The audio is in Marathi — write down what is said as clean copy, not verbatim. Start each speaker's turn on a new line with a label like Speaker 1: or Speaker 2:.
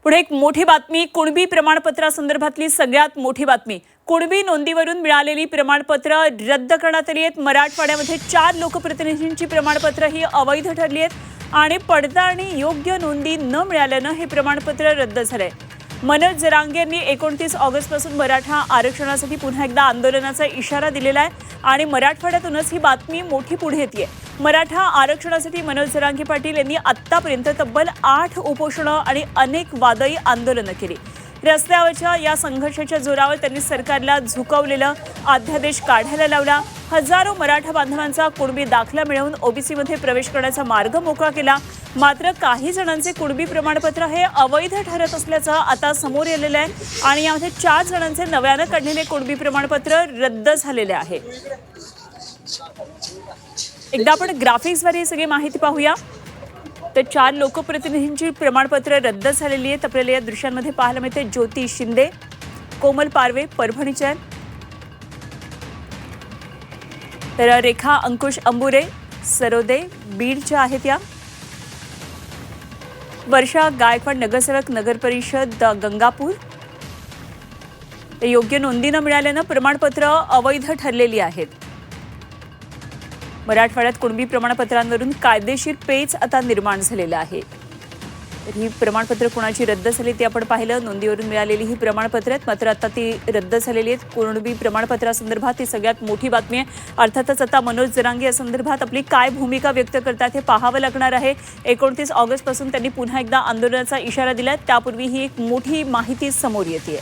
Speaker 1: पुढे एक मोठी बातमी, कुणबी प्रमाणपत्रासंदर्भातली सगळ्यात मोठी बातमी। कुणबी नोंदीवरून मिळालेली प्रमाणपत्र रद्द करण्यात आली आहेत। मराठवाड्यामध्ये 4 लोकप्रतिनिधींची प्रमाणपत्र ही अवैध ठरली आहेत आणि पडताळणी योग्य नोंदी न मिळाल्याने हे प्रमाणपत्र रद्द झाले। मनोज जरांगे यांनी 29 ऑगस्टपासून मराठा आरक्षणासाठी पुन्हा एकदा आंदोलनाचा इशारा दिलेला आहे आणि मराठवाड्यातूनच ही बातमी मोठी पुढे येते। मराठा आरक्षणासाठी मनोज जरांगे पाटील यांनी आतापर्यंत तब्बल 8 उपोषणं आणि अनेक वादळी आंदोलनं केली। रस्त्यावरच्या या संघर्षाच्या जोरावर त्यांनी सरकारला झुकवलेला अध्यादेश काढायला लावला। हजारो मराठा बांधवांचा कुणबी दाखला मिळवून ओबीसीमध्ये प्रवेश करण्याचा मार्ग मोकळा केला। मात्र काही जणांचे कुणबी प्रमाणपत्र हे अवैध ठरत असल्याचं आता समोर आलेलं आहे आणि यामध्ये 4 जणांचे नव्याने काढलेले कुणबी प्रमाणपत्र रद्द झालेले आहे। एकदा आपण ग्राफिक्सवर सगळी माहिती पाहूया। तर 4 लोकप्रतिनिधींची प्रमाणपत्र रद्द झालेली आहेत। आपल्याला या दृश्यांमध्ये पाहायला मिळते ज्योती शिंदे, कोमल पारवे परभणीच्या, तर रेखा अंकुश अंबुरे सरोदे बीडच्या आहेत। या वर्षा गायकवाड नगरसेवक नगर परिषद गंगापूर। योग्य नोंदी न मिळाल्याने प्रमाणपत्र अवैध ठरलेली आहेत। मराठवाड्यात कुणबी प्रमाणपत्रांवरून कायदेशीर पेच आता निर्माण झालेला आहे। ही प्रमाणपत्र कोणाची रद्द झाली ते आपण पाहिलं। नोंदीवरून मिळालेली ही प्रमाणपत्र आहेत, मात्र आता ती रद्द झालेली आहेत। कुणबी प्रमाणपत्रासंदर्भात ही सगळ्यात मोठी बातमी आहे। अर्थातच आता मनोज जरांगे या संदर्भात आपली काय भूमिका व्यक्त करतात हे पाहावं लागणार आहे। 29 ऑगस्टपासून त्यांनी पुन्हा एकदा आंदोलनाचा इशारा दिला। त्यापूर्वी ही एक मोठी माहिती समोर येते।